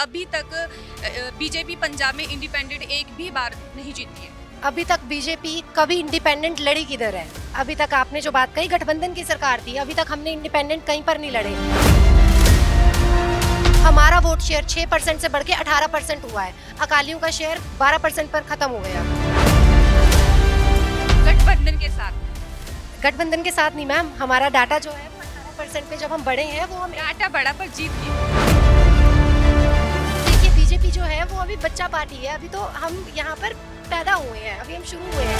अभी तक बीजेपी पंजाब में इंडिपेंडेंट एक भी बार नहीं जीती है। अभी तक बीजेपी कभी इंडिपेंडेंट लड़ी किधर है? अभी तक आपने जो बात कही गठबंधन की सरकार थी, अभी तक हमने इंडिपेंडेंट कहीं पर नहीं लड़े। हमारा वोट शेयर 6% से बढ़ के 18% हुआ है। अकालियों का शेयर 12% पर खत्म हो गया। गठबंधन के साथ गठबंधन के साथ नहीं मैम, हमारा डाटा जो है वो 18% पे जब हम बढ़े हैं वो हम डाटा बड़ा पर जीत गई। देखिए बीजेपी जो है वो अभी बच्चा पार्टी है, अभी तो हम यहाँ पर पैदा हुए हैं, अभी हम शुरू हुए हैं।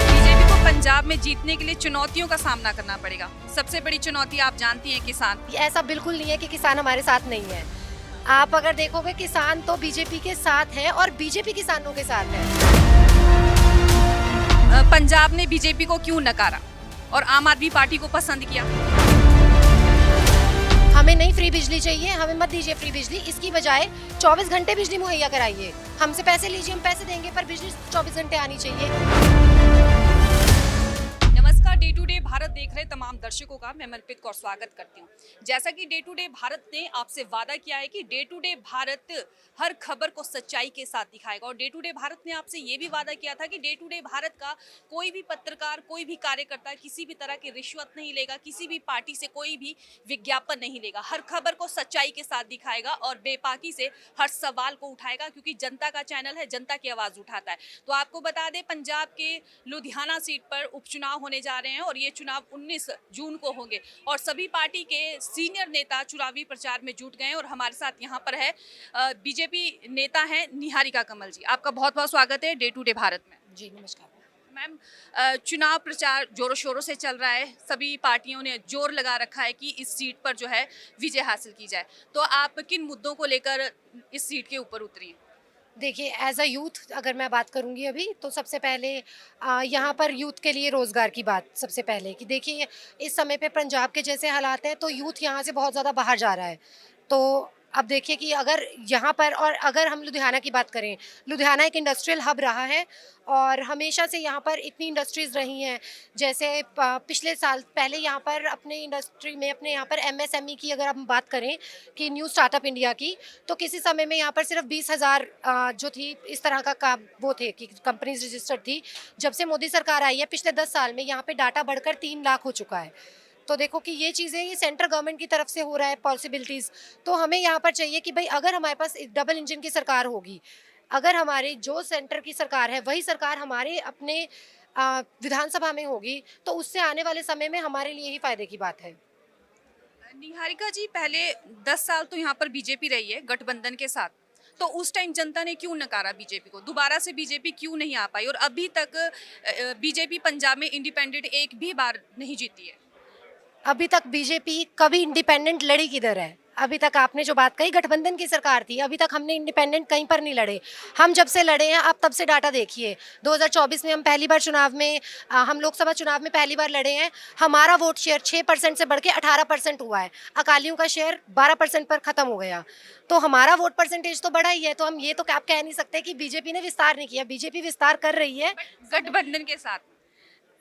बीजेपी को पंजाब में जीतने के लिए चुनौतियों का सामना करना पड़ेगा। सबसे बड़ी चुनौती आप जानती हैं किसान। ऐसा बिल्कुल नहीं है कि किसान हमारे साथ नहीं है। आप अगर देखोगे किसान तो बीजेपी के साथ है और बीजेपी किसानों के साथ है। पंजाब ने बीजेपी को क्यों नकारा और आम आदमी पार्टी को पसंद किया? हमें नहीं फ्री बिजली चाहिए, हमें मत दीजिए फ्री बिजली, इसकी बजाय 24 घंटे बिजली मुहैया कराइए। हमसे पैसे लीजिए, हम पैसे देंगे, पर बिजली 24 घंटे आनी चाहिए। नमस्कार, डे टू डे भारत देख रहे तमाम दर्शकों का मैं मनप्रीत कौर स्वागत करती हूँ। जैसा कि डे टू डे भारत ने आपसे वादा किया है कि डे टू डे भारत हर खबर को सच्चाई के साथ दिखाएगा, और डे टू डे भारत ने आपसे ये भी वादा किया था कि डे टू डे भारत का कोई भी पत्रकार, कोई भी कार्यकर्ता किसी भी तरह की रिश्वत नहीं लेगा, किसी भी पार्टी से कोई भी विज्ञापन नहीं लेगा, हर खबर को सच्चाई के साथ दिखाएगा और बेबाकी से हर सवाल को उठाएगा, क्योंकि जनता का चैनल है, जनता की आवाज़ उठाता है। तो आपको बता दें, पंजाब के लुधियाना सीट पर उपचुनाव होने जा रहे हैं और ये चुनाव 19 जून को होंगे, और सभी पार्टी के सीनियर नेता चुनावी प्रचार में जुट गए हैं। और हमारे साथ यहाँ पर है बीजेपी नेता हैं निहारिका कमल जी। आपका बहुत बहुत स्वागत है डे टू डे भारत में। जी नमस्कार मैम, चुनाव प्रचार जोरों शोरों से चल रहा है, सभी पार्टियों ने जोर लगा रखा है कि इस सीट पर जो है विजय हासिल की जाए। तो आप किन मुद्दों को लेकर इस सीट के ऊपर उतरी हैं? देखिए एज अ यूथ अगर मैं बात करूंगी अभी तो सबसे पहले यहाँ पर यूथ के लिए रोज़गार की बात सबसे पहले कि देखिए इस समय पे पंजाब के जैसे हालात हैं तो यूथ यहाँ से बहुत ज़्यादा बाहर जा रहा है। तो अब देखिए कि अगर यहाँ पर और अगर हम लुधियाना की बात करें, लुधियाना एक इंडस्ट्रियल हब रहा है और हमेशा से यहाँ पर इतनी इंडस्ट्रीज़ रही हैं। जैसे पिछले साल पहले यहाँ पर अपने इंडस्ट्री में अपने यहाँ पर एमएसएमई की अगर हम बात करें कि न्यू स्टार्टअप इंडिया की, तो किसी समय में यहाँ पर सिर्फ 20,000 जो थी इस तरह का काम वो थे कि कंपनीज रजिस्टर्ड थी। जब से मोदी सरकार आई है पिछले 10 साल में यहाँ पे डाटा बढ़कर 3 लाख हो चुका है। तो देखो कि ये चीज़ें ये सेंट्रल गवर्नमेंट की तरफ से हो रहा है पॉसिबिलिटीज़। तो हमें यहाँ पर चाहिए कि भाई अगर हमारे पास एक डबल इंजन की सरकार होगी, अगर हमारी जो सेंटर की सरकार है वही सरकार हमारे अपने विधानसभा में होगी, तो उससे आने वाले समय में हमारे लिए ही फायदे की बात है। निहारिका जी, पहले 10 साल तो यहाँ पर बीजेपी रही है गठबंधन के साथ, तो उस टाइम जनता ने क्यों नकारा बीजेपी को? दोबारा से बीजेपी क्यों नहीं आ पाई और अभी तक बीजेपी पंजाब में इंडिपेंडेंट एक भी बार नहीं जीती है? अभी तक बीजेपी कभी इंडिपेंडेंट लड़ी किधर है? अभी तक आपने जो बात कही गठबंधन की सरकार थी, अभी तक हमने इंडिपेंडेंट कहीं पर नहीं लड़े। हम जब से लड़े हैं आप तब से डाटा देखिए। 2024 में हम पहली बार चुनाव में हम लोकसभा चुनाव में पहली बार लड़े हैं। हमारा वोट शेयर 6% से बढ़ के 18% हुआ है। अकालियों का शेयर 12% पर खत्म हो गया। तो हमारा वोट परसेंटेज तो बढ़ा ही है। तो हम ये तो आप कह नहीं सकते कि बीजेपी ने विस्तार नहीं किया। बीजेपी विस्तार कर रही है गठबंधन के साथ।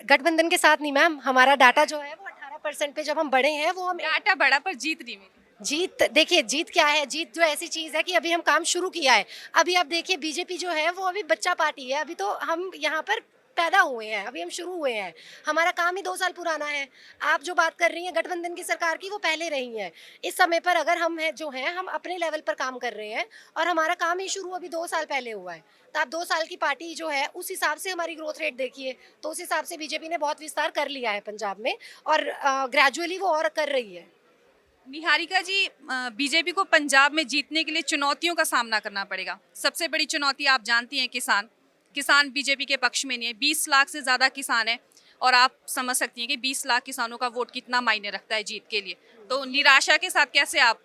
गठबंधन के साथ नहीं मैम, हमारा डाटा जो है वो 18% पे जब हम बढ़े हैं वो हम डाटा बड़ा पर जीत नहीं मिली। जीत देखिए जीत क्या है? जीत जो ऐसी चीज़ है कि अभी हम काम शुरू किया है। अभी आप देखिए बीजेपी जो है वो अभी बच्चा पार्टी है, अभी तो हम यहाँ पर पैदा हुए हैं, अभी हम शुरू हुए हैं। हमारा काम ही 2 साल पुराना है। आप जो बात कर रही हैं गठबंधन की सरकार की, वो पहले रही है। इस समय पर अगर हम हैं जो हैं हम अपने लेवल पर काम कर रहे हैं और हमारा काम ही शुरू अभी 2 साल पहले हुआ है। तो आप 2 साल की पार्टी जो है उस हिसाब से हमारी ग्रोथ रेट देखिए, तो उस हिसाब से बीजेपी ने बहुत विस्तार कर लिया है पंजाब में और ग्रेजुअली वो और कर रही है। निहारिका जी, बीजेपी को पंजाब में जीतने के लिए चुनौतियों का सामना करना पड़ेगा। सबसे बड़ी चुनौती आप जानती हैं किसान। किसान बीजेपी के पक्ष में नहीं है। 20 लाख से ज़्यादा किसान हैं और आप समझ सकती हैं कि 20 लाख किसानों का वोट कितना मायने रखता है जीत के लिए। तो निराशा के साथ कैसे आप?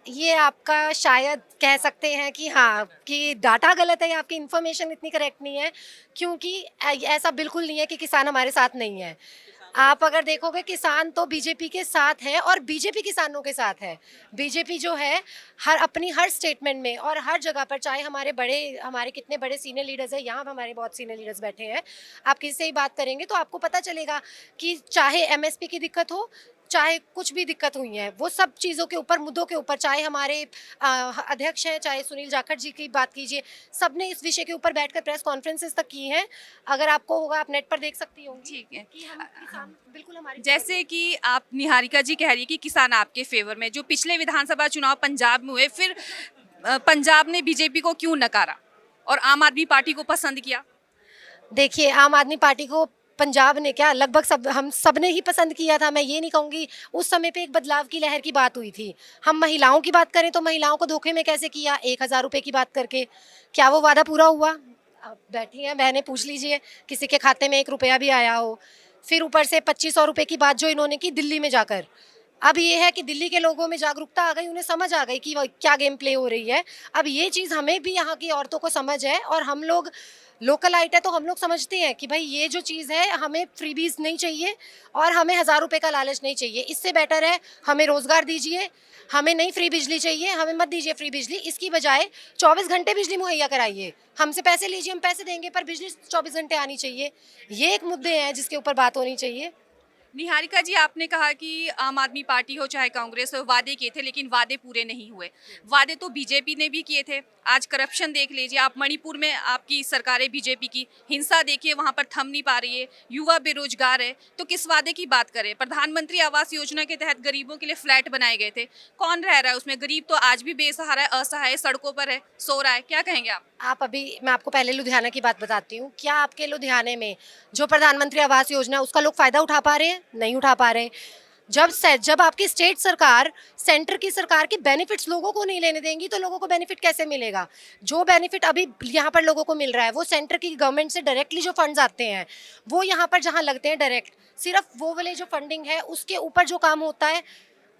ये आपका शायद कह सकते हैं कि हाँ, कि डाटा गलत है या आपकी इन्फॉर्मेशन इतनी करेक्ट नहीं है, क्योंकि ऐसा बिल्कुल नहीं है कि किसान हमारे साथ नहीं है। आप अगर देखोगे किसान तो बीजेपी के साथ है और बीजेपी किसानों के साथ है। बीजेपी जो है अपनी हर स्टेटमेंट में और हर जगह पर, चाहे हमारे कितने बड़े सीनियर लीडर्स हैं, यहाँ हमारे बहुत सीनियर लीडर्स बैठे हैं, आप किसी से ही बात करेंगे तो आपको पता चलेगा कि चाहे एमएसपी की दिक्कत हो, चाहे कुछ भी दिक्कत हुई है, वो सब चीज़ों के ऊपर, मुद्दों के ऊपर, चाहे हमारे अध्यक्ष हैं, चाहे सुनील जाखड़ जी की बात कीजिए, सबने इस विषय के ऊपर बैठकर प्रेस कॉन्फ्रेंसेस तक की हैं। अगर आपको होगा, आप नेट पर देख सकती होंगी ठीक है। कि हम किसान बिल्कुल हमारे जैसे कि आप निहारिका जी कह रही है कि किसान आपके फेवर में, जो पिछले विधानसभा चुनाव पंजाब में हुए, फिर पंजाब ने बीजेपी को क्यों नकारा और आम आदमी पार्टी को पसंद किया? देखिए, आम आदमी पार्टी को पंजाब ने क्या, लगभग सब, हम सब ने ही पसंद किया था। मैं ये नहीं कहूँगी, उस समय पे एक बदलाव की लहर की बात हुई थी। हम महिलाओं की बात करें तो महिलाओं को धोखे में कैसे किया, 1000 रुपये की बात करके, क्या वो वादा पूरा हुआ? आप बैठी हैं बहनें, पूछ लीजिए किसी के खाते में 1 रुपया भी आया हो। फिर ऊपर से 2500 रुपये की बात जो इन्होंने की दिल्ली में जाकर। अब ये है कि दिल्ली के लोगों में जागरूकता आ गई, उन्हें समझ आ गई कि क्या गेम प्ले हो रही है। अब ये चीज़ हमें भी यहाँ की औरतों को समझ है, और हम लोग लोकलाइट है तो हम लोग समझते हैं कि भाई ये जो चीज़ है, हमें फ्रीबीज नहीं चाहिए और हमें 1000 रुपये का लालच नहीं चाहिए। इससे बेटर है हमें रोज़गार दीजिए, हमें नहीं फ्री बिजली चाहिए, हमें मत दीजिए फ्री बिजली, इसकी बजाय 24 घंटे बिजली मुहैया कराइए। हमसे पैसे लीजिए, हम पैसे देंगे, पर बिजली 24 घंटे आनी चाहिए। ये एक मुद्दे हैं जिसके ऊपर बात होनी चाहिए। निहारिका जी, आपने कहा कि आम आदमी पार्टी हो चाहे कांग्रेस हो, वादे किए थे लेकिन वादे पूरे नहीं हुए। वादे तो बीजेपी ने भी किए थे। आज करप्शन देख लीजिए आप, मणिपुर में आपकी सरकार है बीजेपी की, हिंसा देखिए वहां पर थम नहीं पा रही है, युवा बेरोजगार है, तो किस वादे की बात करें? प्रधानमंत्री आवास योजना के तहत गरीबों के लिए फ्लैट बनाए गए थे, कौन रह रहा है उसमें? गरीब तो आज भी बेसहारा है, असहाय, सड़कों पर है, सो रहा है। क्या कहेंगे आप? मैं आपको पहले लुधियाना की बात बताती हूँ। क्या आपके लुधियाने में जो प्रधानमंत्री आवास योजना है, उसका लोग फ़ायदा उठा पा रहे हैं? नहीं उठा पा रहे हैं। जब आपकी स्टेट सरकार सेंटर की सरकार के बेनिफिट्स लोगों को नहीं लेने देंगी, तो लोगों को बेनिफिट कैसे मिलेगा? जो बेनिफिट अभी यहाँ पर लोगों को मिल रहा है, वो सेंटर की गवर्नमेंट से डायरेक्टली जो फंड्स आते हैं, वो यहाँ पर जहाँ लगते हैं डायरेक्ट, सिर्फ वो वाले जो फंडिंग है उसके ऊपर जो काम होता है,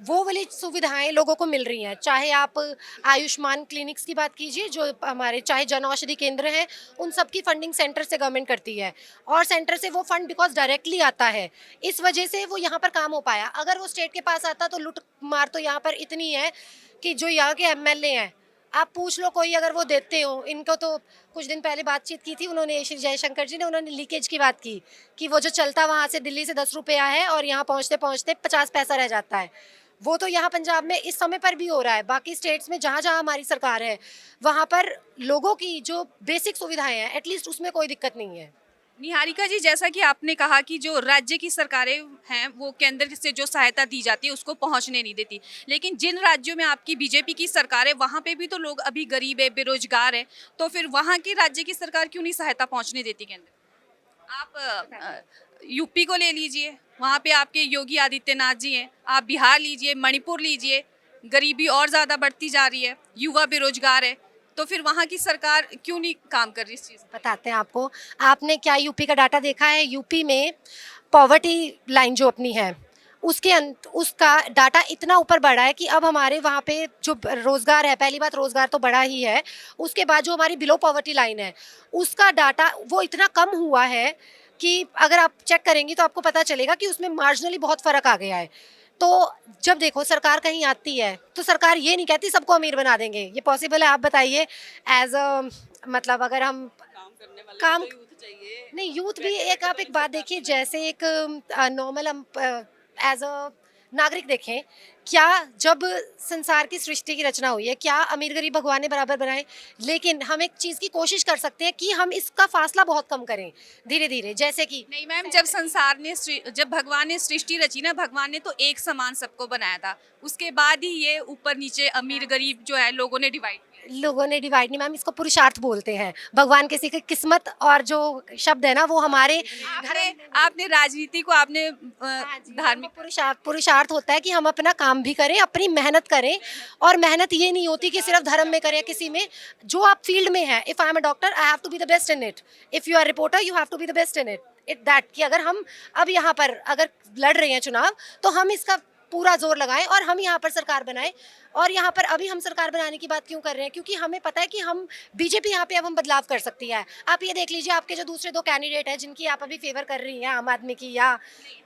वो वाली सुविधाएं लोगों को मिल रही हैं। चाहे आप आयुष्मान क्लिनिक्स की बात कीजिए, जो हमारे, चाहे जन औषधि केंद्र हैं, उन सब की फंडिंग सेंटर से गवर्नमेंट करती है, और सेंटर से वो फंड बिकॉज डायरेक्टली आता है, इस वजह से वो यहाँ पर काम हो पाया। अगर वो स्टेट के पास आता तो लूट मार तो यहाँ पर इतनी है कि जो यहाँ के एमएलए हैं, आप पूछ लो कोई, अगर वो देते हो इनको, तो कुछ दिन पहले बातचीत की थी उन्होंने, श्री जयशंकर जी ने, उन्होंने लीकेज की बात की कि वो जो चलता वहाँ से दिल्ली से 10 रुपया है और यहाँ पहुँचते पहुँचते 50 पैसा रह जाता है। वो तो यहाँ पंजाब में इस समय पर भी हो रहा है। बाकी स्टेट्स में जहाँ जहाँ हमारी सरकार है, वहाँ पर लोगों की जो बेसिक सुविधाएं हैं, एटलीस्ट उसमें कोई दिक्कत नहीं है। निहारिका जी, जैसा कि आपने कहा कि जो राज्य की सरकारें हैं वो केंद्र से जो सहायता दी जाती है उसको पहुंचने नहीं देती, लेकिन जिन राज्यों में आपकी बीजेपी की सरकार है वहां पे भी तो लोग अभी गरीब है, बेरोजगार है, तो फिर वहां की राज्य की सरकार क्यों नहीं सहायता पहुंचने देती केंद्र? आप यूपी को ले लीजिए, वहाँ पे आपके योगी आदित्यनाथ जी हैं। आप बिहार लीजिए, मणिपुर लीजिए, गरीबी और ज़्यादा बढ़ती जा रही है, युवा बेरोजगार है, तो फिर वहाँ की सरकार क्यों नहीं काम कर रही इस चीज़? बताते हैं आपको। आपने क्या यूपी का डाटा देखा है? यूपी में पॉवर्टी लाइन जो अपनी है, उसका डाटा इतना ऊपर बढ़ा है कि अब हमारे वहाँ पे जो रोज़गार है, पहली बात रोज़गार तो बढ़ा ही है, उसके बाद जो हमारी बिलो पॉवर्टी लाइन है, उसका डाटा वो इतना कम हुआ है कि अगर आप चेक करेंगी तो आपको पता चलेगा कि उसमें मार्जिनली बहुत फ़र्क आ गया है। तो जब देखो सरकार कहीं आती है तो सरकार ये नहीं कहती सबको अमीर बना देंगे, ये पॉसिबल है? आप बताइए। एज अ, मतलब अगर हम काम करने वाले काम, को तो यूथ चाहिए। नहीं यूथ भी एक, आप एक बात देखिए, जैसे एक नॉर्मल हम एज अ नागरिक देखें, क्या जब संसार की सृष्टि की रचना हुई है, क्या अमीर गरीब भगवान ने बराबर बनाए? लेकिन हम एक चीज़ की कोशिश कर सकते हैं कि हम इसका फासला बहुत कम करें धीरे धीरे, जैसे कि नहीं मैम, जब भगवान ने सृष्टि रची ना, भगवान ने तो एक समान सबको बनाया था, उसके बाद ही ये ऊपर नीचे अमीर गरीब जो है लोगों ने डिवाइड किया। लोगों ने डिवाइड नहीं मैम, इसको पुरुषार्थ बोलते हैं। भगवान किसी की किस्मत और जो शब्द है ना, वो हमारे आपने राजनीति को आपने धार्मिक पुरुषार्थ होता है कि हम अपना काम भी करें, अपनी मेहनत करें, और मेहनत ये नहीं होती कि सिर्फ धर्म में करें, किसी में जो आप फील्ड में है। If I am a doctor, I have to be the best in it. If you are reporter, you have to be the best in it that, कि अगर हम अब यहाँ पर अगर लड़ रहे हैं चुनाव, तो हम इसका पूरा जोर लगाएं और हम यहाँ पर सरकार बनाएं। और यहाँ पर अभी हम सरकार बनाने की बात क्यों कर रहे हैं, क्योंकि हमें पता है कि हम बीजेपी यहाँ पे अब हम बदलाव कर सकती है। आप ये देख लीजिए, आपके जो दूसरे 2 कैंडिडेट हैं जिनकी आप अभी फेवर कर रही हैं, आम आदमी की या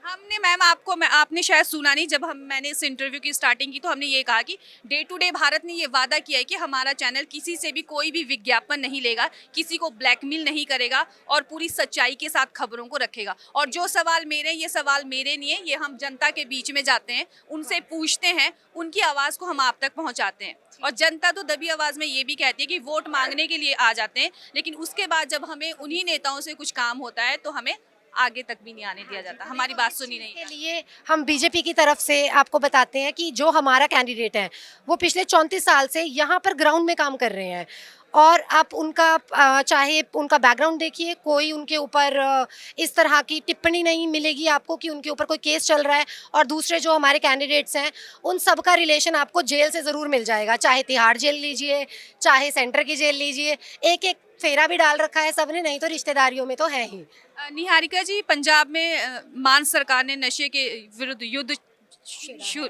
हमने मैम आपने शायद सुना नहीं, जब मैंने इस इंटरव्यू की स्टार्टिंग की तो हमने ये कहा कि डे टू डे भारत ने ये वादा किया है कि हमारा चैनल किसी से भी कोई भी विज्ञापन नहीं लेगा, किसी को ब्लैकमेल नहीं करेगा और पूरी सच्चाई के साथ खबरों को रखेगा। और जो सवाल मेरे, ये सवाल मेरे नहीं है, ये हम जनता के बीच में जाते हैं, उनसे पूछते हैं, उनकी आवाज़ को हम आप तक पहुँचाते हैं। और जनता तो दबी आवाज़ में ये भी कहती है कि वोट मांगने के लिए आ जाते हैं, लेकिन उसके बाद जब हमें उन्हीं नेताओं से कुछ काम होता है तो हमें आगे तक भी नहीं आने दिया जाता, हमारी बात सुनी नहीं के जाती। लिए हम बीजेपी की तरफ से आपको बताते हैं कि जो हमारा कैंडिडेट है वो पिछले 34 साल से यहाँ पर ग्राउंड में काम कर रहे हैं। और आप उनका चाहे उनका बैकग्राउंड देखिए, कोई उनके ऊपर इस तरह की टिप्पणी नहीं मिलेगी आपको कि उनके ऊपर कोई केस चल रहा है। और दूसरे जो हमारे कैंडिडेट्स हैं उन सब का रिलेशन आपको जेल से ज़रूर मिल जाएगा, चाहे तिहाड़ जेल लीजिए, चाहे सेंटर की जेल लीजिए, एक एक फेरा भी डाल रखा है सबने, नहीं तो रिश्तेदारियों में तो है ही। निहारिका जी, पंजाब में मान सरकार ने नशे के विरुद्ध युद्ध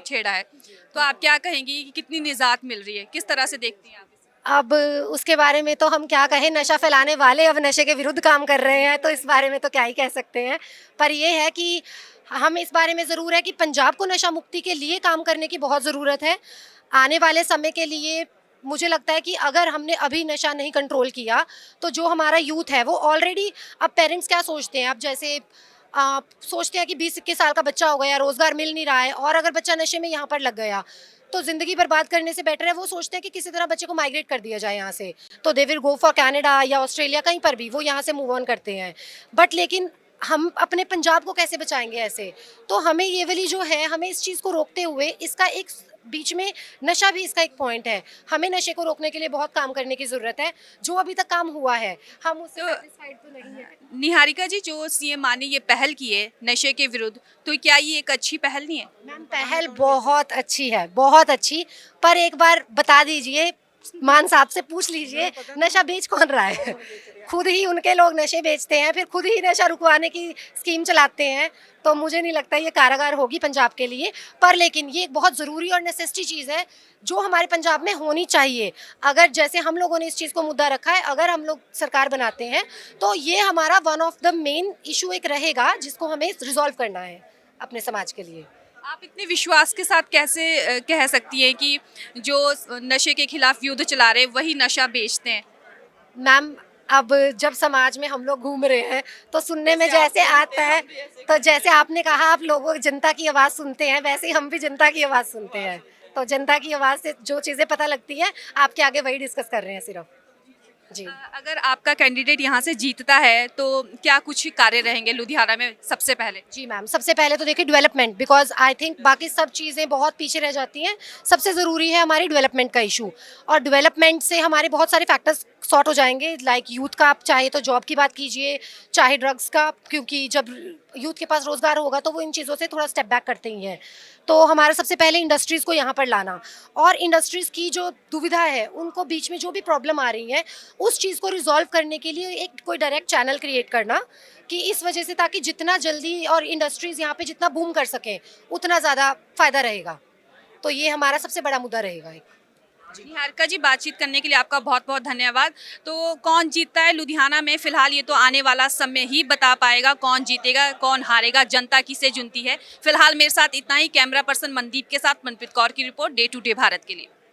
छेड़ा है, तो आप क्या कहेंगी कि कितनी निजात मिल रही है, किस तरह से देखती हैं आप इसे? अब उसके बारे में तो हम क्या कहें, नशा फैलाने वाले अब नशे के विरुद्ध काम कर रहे हैं, तो इस बारे में तो क्या ही कह सकते हैं। पर ये है कि हम इस बारे में ज़रूर है कि पंजाब को नशा मुक्ति के लिए काम करने की बहुत ज़रूरत है। आने वाले समय के लिए मुझे लगता है कि अगर हमने अभी नशा नहीं कंट्रोल किया, तो जो हमारा यूथ है वो ऑलरेडी, अब पेरेंट्स क्या सोचते हैं, अब जैसे सोचते हैं कि 20-21 साल का बच्चा हो गया, रोज़गार मिल नहीं रहा है, और अगर बच्चा नशे में यहाँ पर लग गया तो ज़िंदगी बर्बाद करने से बेटर है वो सोचते हैं कि किसी तरह बच्चे को माइग्रेट कर दिया जाए यहाँ से, तो they will go for Canada या ऑस्ट्रेलिया, कहीं पर भी वो यहाँ से मूव ऑन करते हैं। बट लेकिन हम अपने पंजाब को कैसे बचाएंगे ऐसे? तो हमें ये वाली जो है, हमें इस चीज़ को रोकते हुए, इसका एक बीच में नशा भी इसका एक पॉइंट है, हमें नशे को रोकने के लिए बहुत काम करने की ज़रूरत है। जो अभी तक काम हुआ है हम उससे तो सेटिस्फाइड तो नहीं है। निहारिका जी, जो सीएम मान ने ये पहल की है नशे के विरुद्ध, तो क्या ये एक अच्छी पहल नहीं है? मैम पहल बहुत अच्छी है, बहुत अच्छी। पर एक बार बता दीजिए, मान साहब से पूछ लीजिए, नशा बेच कौन रहा है? खुद ही उनके लोग नशे बेचते हैं, फिर खुद ही नशा रुकवाने की स्कीम चलाते हैं। तो मुझे नहीं लगता ये कारगर होगी पंजाब के लिए। पर लेकिन ये एक बहुत ज़रूरी और नेसेसिटी चीज़ है जो हमारे पंजाब में होनी चाहिए। अगर जैसे हम लोगों ने इस चीज़ को मुद्दा रखा है, अगर हम लोग सरकार बनाते हैं तो ये हमारा one of the main issue एक रहेगा जिसको हमें रिजॉल्व करना है अपने समाज के लिए। आप इतने विश्वास के साथ कैसे कह सकती हैं कि जो नशे के खिलाफ युद्ध चला रहे हैं वही नशा बेचते हैं? मैम अब जब समाज में हम लोग घूम रहे हैं तो सुनने में जैसे आता है, तो जैसे आपने कहा आप लोगों जनता की आवाज़ सुनते हैं, वैसे ही हम भी जनता की आवाज़ सुनते हैं। तो जनता की आवाज़ से जो चीज़ें पता लगती हैं आपके आगे वही डिस्कस कर रहे हैं सिर्फ। जी। अगर आपका कैंडिडेट यहाँ से जीतता है तो क्या कुछ कार्य रहेंगे लुधियाना में सबसे पहले? जी मैम, सबसे पहले तो देखिए डेवलपमेंट, बिकॉज़ आई थिंक बाकी सब चीज़ें बहुत पीछे रह जाती हैं। सबसे ज़रूरी है हमारी डेवलपमेंट का इशू, और डेवलपमेंट से हमारे बहुत सारे फैक्टर्स सॉर्ट हो जाएंगे। लाइक यूथ का, आप चाहे तो जॉब की बात कीजिए, चाहे ड्रग्स का, क्योंकि जब यूथ के पास रोज़गार होगा तो वो इन चीज़ों से थोड़ा स्टेप बैक करते ही हैं। तो हमारा सबसे पहले इंडस्ट्रीज़ को यहाँ पर लाना, और इंडस्ट्रीज़ की जो दुविधा है, उनको बीच में जो भी प्रॉब्लम आ रही है उस चीज़ को रिजॉल्व करने के लिए एक कोई डायरेक्ट चैनल क्रिएट करना, कि इस वजह से ताकि जितना जल्दी और इंडस्ट्रीज़ यहाँ पे जितना बूम कर सकें उतना ज़्यादा फ़ायदा रहेगा। तो ये हमारा सबसे बड़ा मुद्दा रहेगा एक। निहारिका जी, बातचीत करने के लिए आपका बहुत बहुत धन्यवाद। तो कौन जीतता है लुधियाना में, फिलहाल ये तो आने वाला समय ही बता पाएगा कौन जीतेगा कौन हारेगा, जनता किसे चुनती है। फिलहाल मेरे साथ इतना ही। कैमरा पर्सन मनदीप के साथ मनप्रीत कौर की report, day to day Bharat के लिए।